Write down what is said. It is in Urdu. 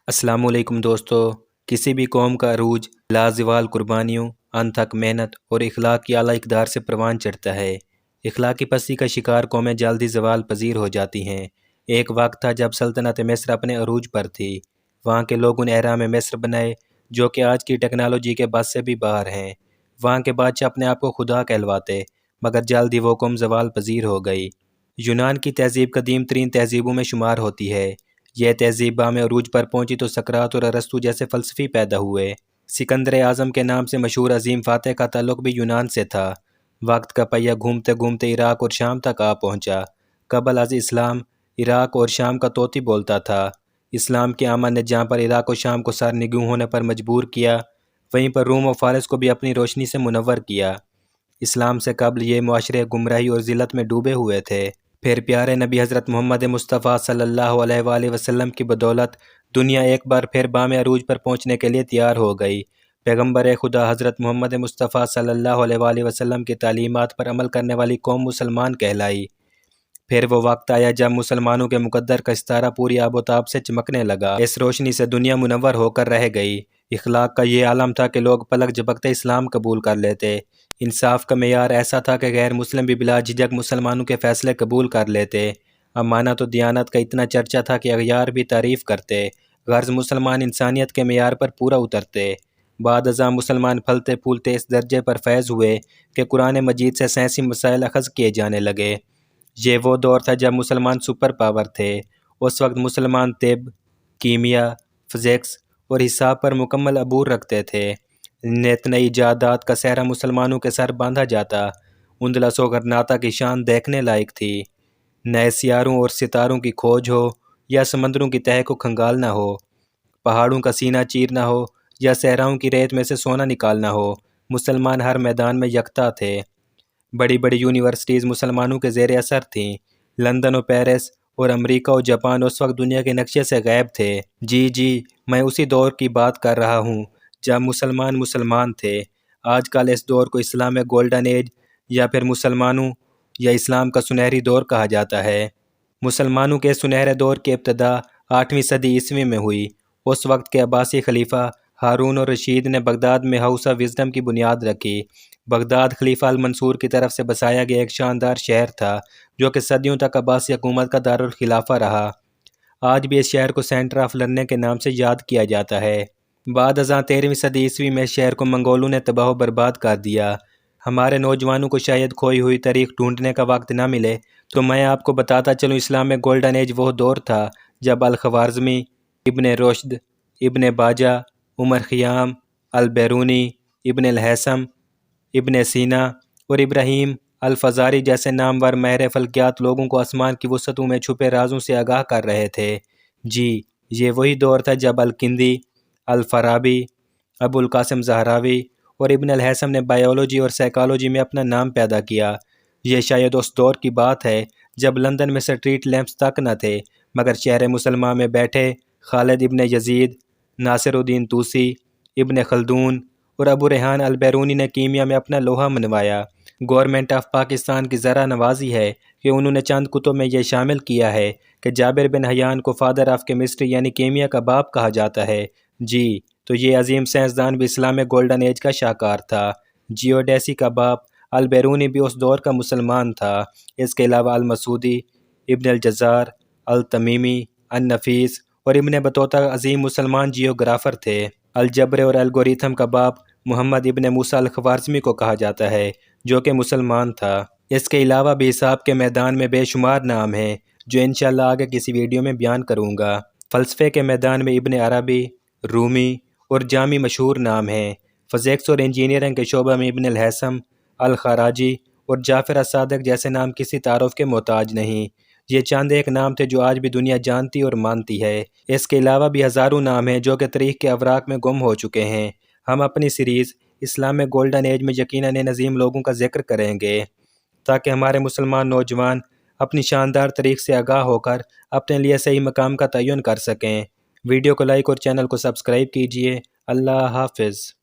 السلام علیکم دوستو۔ کسی بھی قوم کا عروج لازوال قربانیوں، انتھک محنت اور اخلاق کی اعلیٰ اقدار سے پروان چڑھتا ہے۔ اخلاقی پستی کا شکار قومیں جلدی زوال پذیر ہو جاتی ہیں۔ ایک وقت تھا جب سلطنت مصر اپنے عروج پر تھی۔ وہاں کے لوگوں نے اہرام مصر بنائے جو کہ آج کی ٹیکنالوجی کے بس سے بھی باہر ہیں۔ وہاں کے بادشاہ اپنے آپ کو خدا کہلواتے، مگر جلدی وہ قوم زوال پذیر ہو گئی۔ یونان کی تہذیب قدیم ترین تہذیبوں میں شمار ہوتی ہے۔ یہ تہذیب بام عروج پر پہنچی تو سقراط اور ارسطو جیسے فلسفی پیدا ہوئے۔ سکندر اعظم کے نام سے مشہور عظیم فاتح کا تعلق بھی یونان سے تھا۔ وقت کا پہیہ گھومتے گھومتے عراق اور شام تک آ پہنچا۔ قبل از اسلام عراق اور شام کا طوطی بولتا تھا۔ اسلام کے آمد نے جہاں پر عراق و شام کو سر نگوں ہونے پر مجبور کیا، وہیں پر روم و فارس کو بھی اپنی روشنی سے منور کیا۔ اسلام سے قبل یہ معاشرے گمراہی اور ذلت میں ڈوبے ہوئے تھے۔ پھر پیارے نبی حضرت محمد مصطفیٰ صلی اللہ علیہ وآلہ وسلم کی بدولت دنیا ایک بار پھر بام عروج پر پہنچنے کے لیے تیار ہو گئی۔ پیغمبر خدا حضرت محمد مصطفیٰ صلی اللہ علیہ وآلہ وسلم کی تعلیمات پر عمل کرنے والی قوم مسلمان کہلائی۔ پھر وہ وقت آیا جب مسلمانوں کے مقدر کا ستارہ پوری آب و تاب سے چمکنے لگا۔ اس روشنی سے دنیا منور ہو کر رہ گئی۔ اخلاق کا یہ عالم تھا کہ لوگ پلک جھپکتے اسلام قبول کر لیتے۔ انصاف کا معیار ایسا تھا کہ غیر مسلم بھی بلا جھجک مسلمانوں کے فیصلے قبول کر لیتے۔ امانت و دیانت کا اتنا چرچا تھا کہ اغیار بھی تعریف کرتے۔ غرض مسلمان انسانیت کے معیار پر پورا اترتے۔ بعد ازاں مسلمان پھلتے پھولتے اس درجے پر فیض ہوئے کہ قرآن مجید سے سائنسی مسائل اخذ کیے جانے لگے۔ یہ وہ دور تھا جب مسلمان سپر پاور تھے۔ اس وقت مسلمان طب، کیمیا، فزکس اور حساب پر مکمل عبور رکھتے تھے۔ نت نئی ایجادات کا صحرا مسلمانوں کے سر باندھا جاتا۔ اندلس و غرناطہ کی شان دیکھنے لائق تھی۔ نئے سیاروں اور ستاروں کی کھوج ہو یا سمندروں کی تہہ کو کھنگالنا ہو، پہاڑوں کا سینہ چیرنا ہو یا صحراؤں کی ریت میں سے سونا نکالنا ہو، مسلمان ہر میدان میں یکتا تھے۔ بڑی بڑی یونیورسٹیز مسلمانوں کے زیر اثر تھیں۔ لندن و پیرس اور امریکہ و جاپان اس وقت دنیا کے نقشے سے غائب تھے۔ جی میں اسی دور کی بات کر رہا ہوں جب مسلمان تھے۔ آج کل اس دور کو اسلام گولڈن ایج یا پھر مسلمانوں یا اسلام کا سنہری دور کہا جاتا ہے۔ مسلمانوں کے سنہرے دور کی ابتدا 8ویں صدی عیسوی میں ہوئی۔ اس وقت کے عباسی خلیفہ ہارون الرشید نے بغداد میں ہاؤس آف وزڈم کی بنیاد رکھی۔ بغداد خلیفہ المنصور کی طرف سے بسایا گیا ایک شاندار شہر تھا جو کہ صدیوں تک عباسی حکومت کا دارالخلافہ رہا۔ آج بھی اس شہر کو سینٹر آف لرننگ کے نام سے یاد کیا جاتا ہے۔ بعد ازاں 13ویں صدی عیسوی میں شہر کو منگولوں نے تباہ و برباد کر دیا۔ ہمارے نوجوانوں کو شاید کھوئی ہوئی تاریخ ڈھونڈنے کا وقت نہ ملے تو میں آپ کو بتاتا چلوں، اسلام میں گولڈن ایج وہ دور تھا جب الخوارزمی، ابن رشد، ابن باجہ، عمر خیام، البیرونی، ابن الہیثم، ابن سینا اور ابراہیم الفزاری جیسے نامور ماہر فلکیات لوگوں کو آسمان کی وسعتوں میں چھپے رازوں سے آگاہ کر رہے تھے۔ یہ وہی دور تھا جب الکندی، الفارابی، ابو القاسم زہراوی اور ابن الہیثم نے بائیولوجی اور سائیکالوجی میں اپنا نام پیدا کیا۔ یہ شاید اس دور کی بات ہے جب لندن میں سٹریٹ لیمپس تک نہ تھے، مگر شہر مسلمہ میں بیٹھے خالد ابن یزید، ناصر الدین طوسی، ابن خلدون اور ابو ریحان البیرونی نے کیمیا میں اپنا لوہا منوایا۔ گورنمنٹ آف پاکستان کی ذرا نوازی ہے کہ انہوں نے چند کتب میں یہ شامل کیا ہے کہ جابر بن حیان کو فادر آف کیمسٹری یعنی کیمیا کا باپ کہا جاتا ہے۔ تو یہ عظیم سائنسدان بھی اسلام گولڈن ایج کا شاہکار تھا۔ جیوڈیسی کا باپ البیرونی بھی اس دور کا مسلمان تھا۔ اس کے علاوہ المسعودی، ابن الجزار، التمیمی، النفیس اور ابن بطوطہ عظیم مسلمان جیوگرافر تھے۔ الجبر اور الگوریتھم کا باپ محمد ابن موسیٰ الخوارزمی کو کہا جاتا ہے جو کہ مسلمان تھا۔ اس کے علاوہ بھی حساب کے میدان میں بے شمار نام ہیں جو انشاءاللہ آگے کسی ویڈیو میں بیان کروں گا۔ فلسفے کے میدان میں ابن عربی، رومی اور جامی مشہور نام ہیں۔ فزکس اور انجینئرنگ کے شعبہ میں ابن الہیثم، الخراجی اور جعفر الصادق جیسے نام کسی تعارف کے محتاج نہیں۔ یہ چند ایک نام تھے جو آج بھی دنیا جانتی اور مانتی ہے۔ اس کے علاوہ بھی ہزاروں نام ہیں جو کہ تاریخ کے اوراق میں گم ہو چکے ہیں۔ ہم اپنی سیریز اسلام میں گولڈن ایج میں یقیناً ان عظیم لوگوں کا ذکر کریں گے تاکہ ہمارے مسلمان نوجوان اپنی شاندار تاریخ سے آگاہ ہو کر اپنے لیے صحیح مقام کا تعین کر سکیں۔ ویڈیو کو لائک اور چینل کو سبسکرائب کیجیے۔ اللہ حافظ۔